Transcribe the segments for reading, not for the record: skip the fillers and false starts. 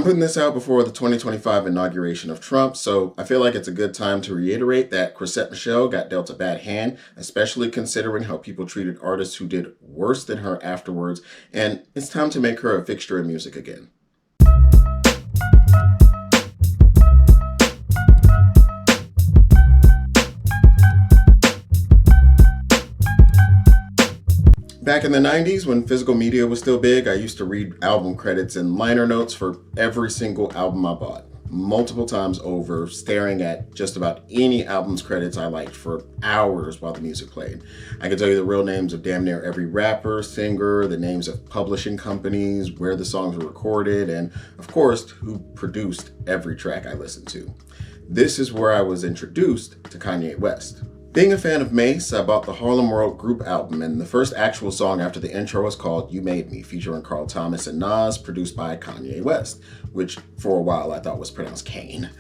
putting this out before the 2025 inauguration of Trump, so I feel like it's a good time to reiterate that Chrisette Michele got dealt a bad hand, especially considering how people treated artists who did worse than her afterwards, and it's time to make her a fixture in music again. Back in the 90s, when physical media was still big, I used to read album credits and liner notes for every single album I bought, multiple times over, staring at just about any album's credits I liked for hours while the music played. I could tell you the real names of damn near every rapper, singer, the names of publishing companies, where the songs were recorded, and of course, who produced every track I listened to. This is where I was introduced to Kanye West. Being a fan of Mace, I bought the Harlem World group album, and the first actual song after the intro was called You Made Me, featuring Carl Thomas and Nas, produced by Kanye West, which for a while I thought was pronounced Kane.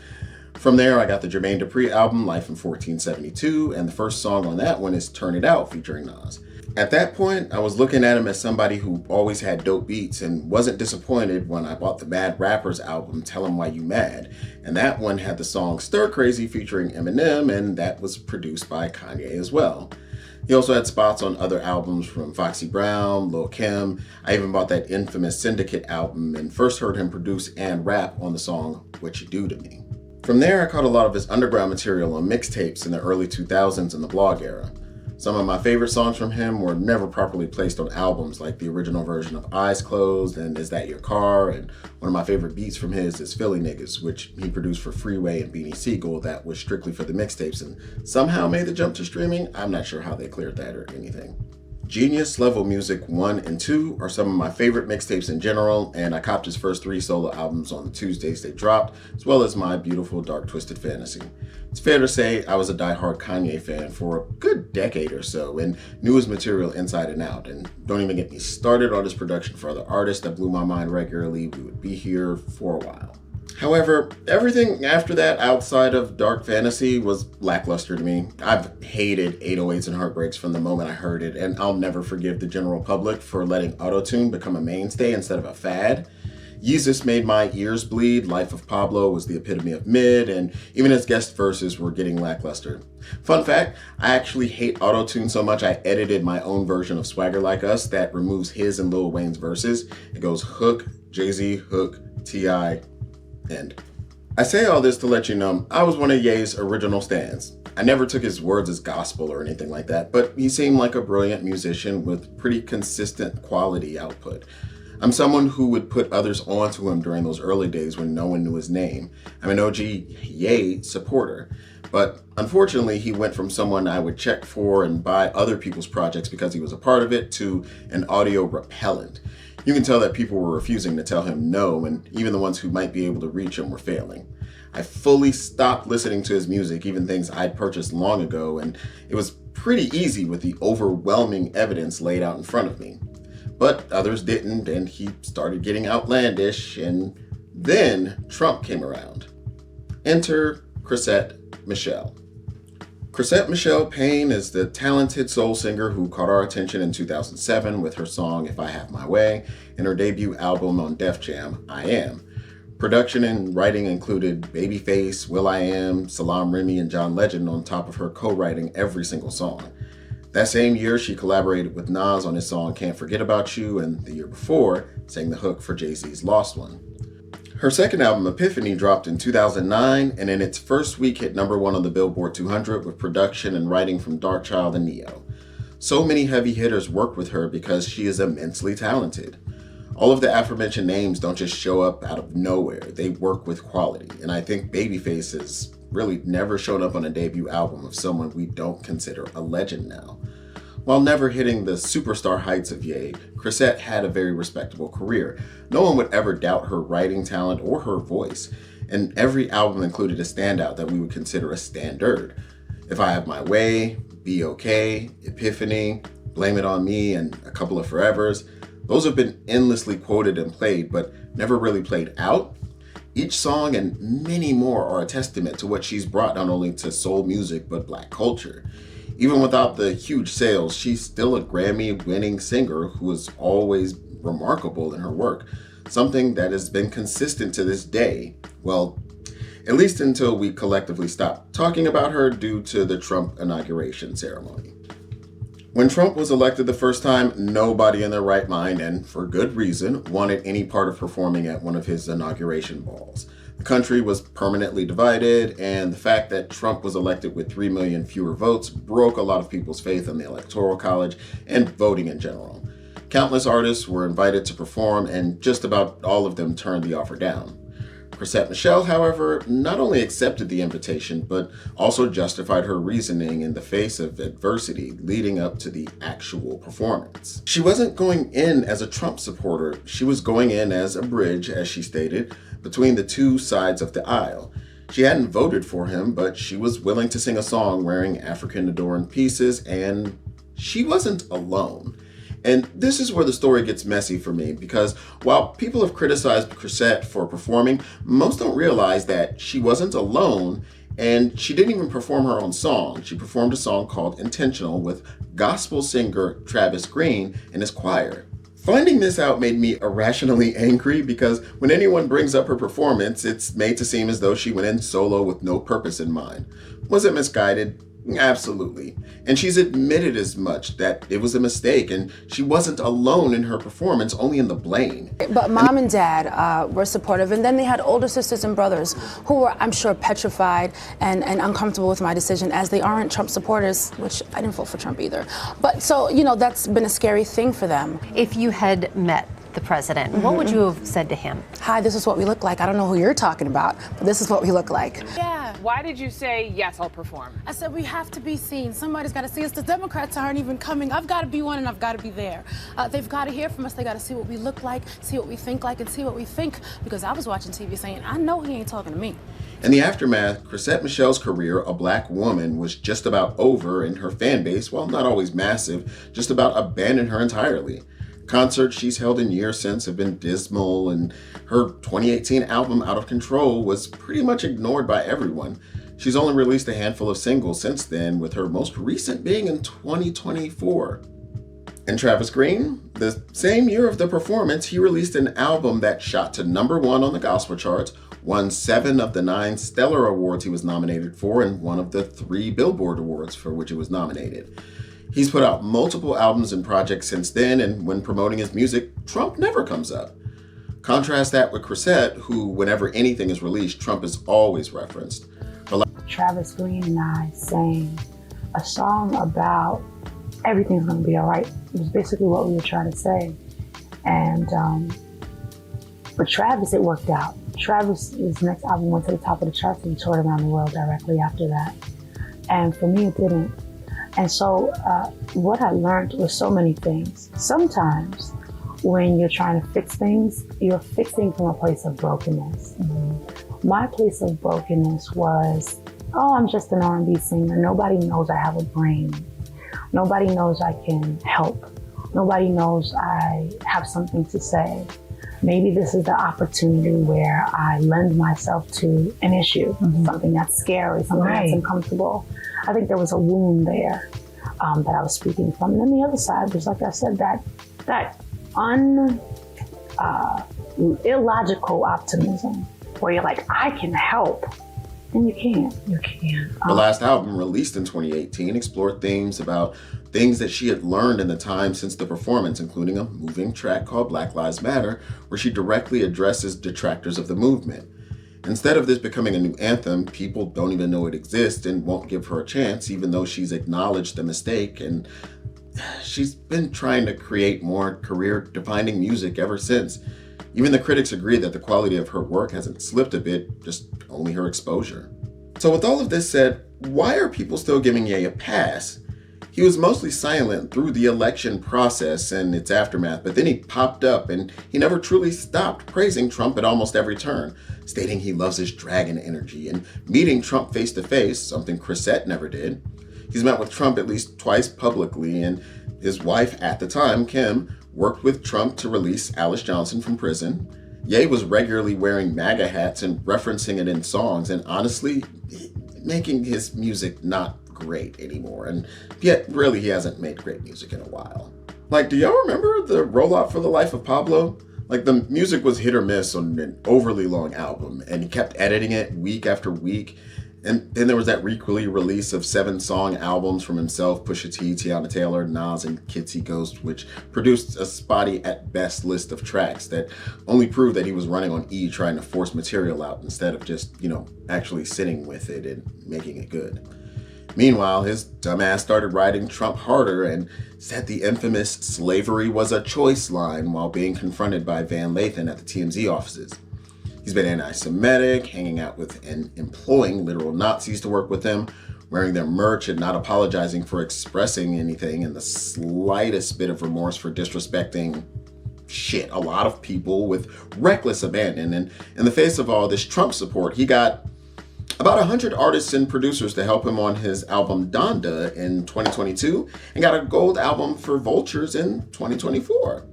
From there, I got the Jermaine Dupri album, Life in 1472, and the first song on that one is Turn It Out, featuring Nas. At that point, I was looking at him as somebody who always had dope beats and wasn't disappointed when I bought the Mad Rappers album, Tell 'Em Why You Mad. And that one had the song Stir Crazy featuring Eminem, and that was produced by Kanye as well. He also had spots on other albums from Foxy Brown, Lil' Kim. I even bought that infamous Syndicate album and first heard him produce and rap on the song What You Do To Me. From there, I caught a lot of his underground material on mixtapes in the early 2000s and the blog era. Some of my favorite songs from him were never properly placed on albums, like the original version of Eyes Closed and Is That Your Car? And one of my favorite beats from his is Philly Niggas, which he produced for Freeway and Beanie Siegel, that was strictly for the mixtapes and somehow made the jump to streaming. I'm not sure how they cleared that or anything. Genius Level Music 1 and 2 are some of my favorite mixtapes in general, and I copped his first 3 solo albums on the Tuesdays they dropped, as well as My Beautiful Dark Twisted Fantasy. It's fair to say I was a diehard Kanye fan for a good decade or so and knew his material inside and out, and don't even get me started on his production for other artists that blew my mind regularly. We would be here for a while. However, everything after that outside of Dark Fantasy was lackluster to me. I've hated 808s and Heartbreaks from the moment I heard it, and I'll never forgive the general public for letting autotune become a mainstay instead of a fad. Yeezus made my ears bleed, Life of Pablo was the epitome of mid, and even his guest verses were getting lackluster. Fun fact, I actually hate autotune so much I edited my own version of Swagger Like Us that removes his and Lil Wayne's verses. It goes hook, Jay-Z, hook, T.I., end. I say all this to let you know I was one of Ye's original stans. I never took his words as gospel or anything like that, but he seemed like a brilliant musician with pretty consistent quality output. I'm someone who would put others onto him during those early days when no one knew his name. I'm an OG Ye supporter, but unfortunately he went from someone I would check for and buy other people's projects because he was a part of it to an audio repellent. You can tell that people were refusing to tell him no, and even the ones who might be able to reach him were failing. I fully stopped listening to his music, even things I'd purchased long ago, and it was pretty easy with the overwhelming evidence laid out in front of me. But others didn't, and he started getting outlandish, and then Trump came around. Enter Chrisette Michele. Chrisette Michele Payne is the talented soul singer who caught our attention in 2007 with her song If I Have My Way and her debut album on Def Jam, I Am. Production and writing included Babyface, will.i.am, Salaam Remi, and John Legend on top of her co-writing every single song. That same year, she collaborated with Nas on his song Can't Forget About You, and the year before, sang the hook for Jay-Z's Lost One. Her second album, Epiphany, dropped in 2009, and in its first week hit #1 on the Billboard 200 with production and writing from Darkchild and Neo. So many heavy hitters work with her because she is immensely talented. All of the aforementioned names don't just show up out of nowhere, they work with quality, and I think Babyface has really never shown up on a debut album of someone we don't consider a legend now. While never hitting the superstar heights of Ye, Chrisette had a very respectable career. No one would ever doubt her writing talent or her voice, and every album included a standout that we would consider a standard. If I Have My Way, Be Okay, Epiphany, Blame It On Me, and a couple of forevers, those have been endlessly quoted and played, but never really played out. Each song and many more are a testament to what she's brought not only to soul music, but Black culture. Even without the huge sales, she's still a Grammy-winning singer who is always remarkable in her work. something that has been consistent to this day. Well, at least until we collectively stop talking about her due to the Trump inauguration ceremony. When Trump was elected the first time, nobody in their right mind, and for good reason, wanted any part of performing at one of his inauguration balls. The country was permanently divided, and the fact that Trump was elected with 3 million fewer votes broke a lot of people's faith in the Electoral College and voting in general. Countless artists were invited to perform, and just about all of them turned the offer down. Chrisette Michele, however, not only accepted the invitation, but also justified her reasoning in the face of adversity leading up to the actual performance. She wasn't going in as a Trump supporter, she was going in as a bridge, as she stated, between the two sides of the aisle. She hadn't voted for him, but she was willing to sing a song wearing African-adorned pieces, and she wasn't alone. And this is where the story gets messy for me, because while people have criticized Chrisette for performing, most don't realize that she wasn't alone, and she didn't even perform her own song. She performed a song called Intentional with gospel singer Travis Green and his choir. Finding this out made me irrationally angry, because when anyone brings up her performance, it's made to seem as though she went in solo with no purpose in mind. Was it misguided? Absolutely. And she's admitted as much, that it was a mistake, and she wasn't alone in her performance, only in the blame. But mom and dad were supportive, and then they had older sisters and brothers who were, I'm sure, petrified and uncomfortable with my decision, as they aren't Trump supporters, which I didn't vote for Trump either. But so, that's been a scary thing for them. If you had met the president, what would you have said to him? Hi, this is what we look like. I don't know who you're talking about, but this is what we look like. Yeah. Why did you say, yes, I'll perform? I said, we have to be seen. Somebody's got to see us. The Democrats aren't even coming. I've got to be one, and I've got to be there. They've got to hear from us. They got to see what we look like, see what we think like, and see what we think. Because I was watching TV saying, I know he ain't talking to me. In the aftermath, Chrisette Michele's career, a black woman, was just about over, and her fan base, while not always massive, just about abandoned her entirely. Concerts she's held in years since have been dismal, and her 2018 album Out of Control was pretty much ignored by everyone. She's only released a handful of singles since then, with her most recent being in 2024. And Travis Green, the same year of the performance, he released an album that shot to #1 on the gospel charts, won 7 of the 9 Stellar Awards he was nominated for, and 1 of the 3 Billboard Awards for which he was nominated. He's put out multiple albums and projects since then, and when promoting his music, Trump never comes up. Contrast that with Chrisette, who, whenever anything is released, Trump is always referenced. Travis Green and I sang a song about everything's gonna be all right. It was basically what we were trying to say. And for Travis, it worked out. Travis's next album went to the top of the charts, and he toured around the world directly after that. And for me, it didn't. And so what I learned was so many things. Sometimes when you're trying to fix things, you're fixing from a place of brokenness. Mm-hmm. My place of brokenness was, I'm just an R&B singer. Nobody knows I have a brain. Nobody knows I can help. Nobody knows I have something to say. Maybe this is the opportunity where I lend myself to an issue, something that's scary, something that's uncomfortable. I think there was a wound there that I was speaking from. And then the other side was, like I said, that illogical optimism where you're like, I can help. And you can't. The last album, released in 2018, explored themes about things that she had learned in the time since the performance, including a moving track called Black Lives Matter, where she directly addresses detractors of the movement. Instead of this becoming a new anthem, people don't even know it exists and won't give her a chance, even though she's acknowledged the mistake, and she's been trying to create more career-defining music ever since. Even the critics agree that the quality of her work hasn't slipped a bit, just only her exposure. So with all of this said, why are people still giving Ye a pass? He was mostly silent through the election process and its aftermath, but then he popped up and he never truly stopped praising Trump at almost every turn, stating he loves his dragon energy and meeting Trump face to face, something Chrisette never did. He's met with Trump at least twice publicly, and his wife at the time, Kim, worked with Trump to release Alice Johnson from prison. Ye was regularly wearing MAGA hats and referencing it in songs, and honestly, making his music not great anymore. And yet, really, he hasn't made great music in a while. Like, do y'all remember the rollout for The Life of Pablo? Like, the music was hit or miss on an overly long album, and he kept editing it week after week. And then there was that weekly release of 7-song albums from himself, Pusha T, Tiana Taylor, Nas, and Kids See Ghost, which produced a spotty at best list of tracks that only proved that he was running on E, trying to force material out instead of just, actually sitting with it and making it good. Meanwhile, his dumbass started riding Trump harder and said the infamous "slavery was a choice" line while being confronted by Van Lathan at the TMZ offices. He's been anti-Semitic, hanging out with and employing literal Nazis to work with them, wearing their merch and not apologizing for expressing anything in the slightest bit of remorse for disrespecting a lot of people with reckless abandon. And in the face of all this Trump support, he got about 100 artists and producers to help him on his album Donda in 2022 and got a gold album for Vultures in 2024.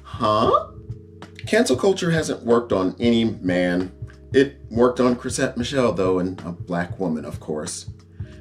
Huh? Cancel culture hasn't worked on any man. It worked on Chrisette Michele, though, and a black woman, of course.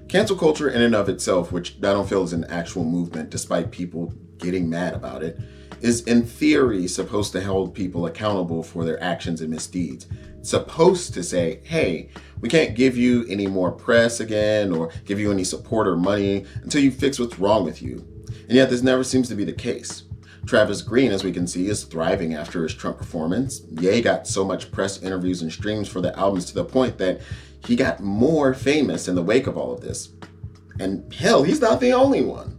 Cancel culture in and of itself, which I don't feel is an actual movement despite people getting mad about it, is in theory supposed to hold people accountable for their actions and misdeeds. It's supposed to say, hey, we can't give you any more press again or give you any support or money until you fix what's wrong with you. And yet this never seems to be the case. Travis Green, as we can see, is thriving after his Trump performance. Ye got so much press, interviews, and streams for the albums to the point that he got more famous in the wake of all of this. And hell, he's not the only one.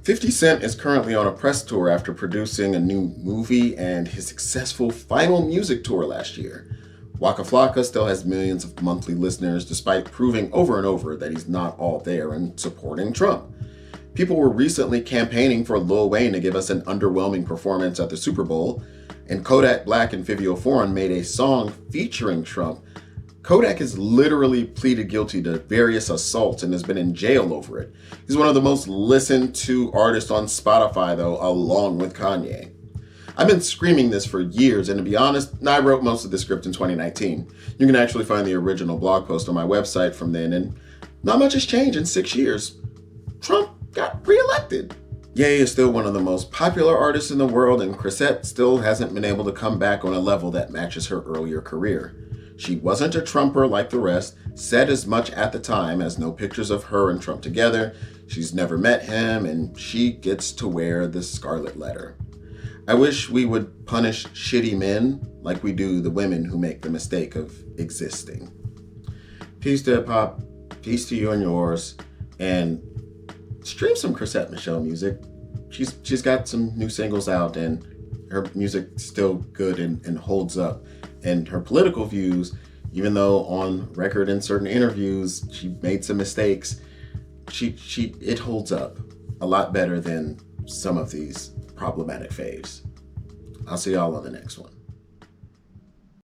50 Cent is currently on a press tour after producing a new movie and his successful final music tour last year. Waka Flocka still has millions of monthly listeners despite proving over and over that he's not all there and supporting Trump. People were recently campaigning for Lil Wayne to give us an underwhelming performance at the Super Bowl, and Kodak Black and Fivio Foreign made a song featuring Trump. Kodak has literally pleaded guilty to various assaults and has been in jail over it. He's one of the most listened to artists on Spotify, though, along with Kanye. I've been screaming this for years, and to be honest, I wrote most of the script in 2019. You can actually find the original blog post on my website from then, and not much has changed in 6 years. Trump got reelected. Ye is still one of the most popular artists in the world, and Chrisette still hasn't been able to come back on a level that matches her earlier career. She wasn't a Trumper like the rest, said as much at the time as no pictures of her and Trump together. She's never met him, and she gets to wear the scarlet letter. I wish we would punish shitty men like we do the women who make the mistake of existing. Peace to hip hop, peace to you and yours, and stream some Chrisette Michele music. She's got some new singles out, and her music's still good and holds up. And her political views, even though on record in certain interviews she made some mistakes, it holds up a lot better than some of these problematic faves. I'll see y'all on the next one.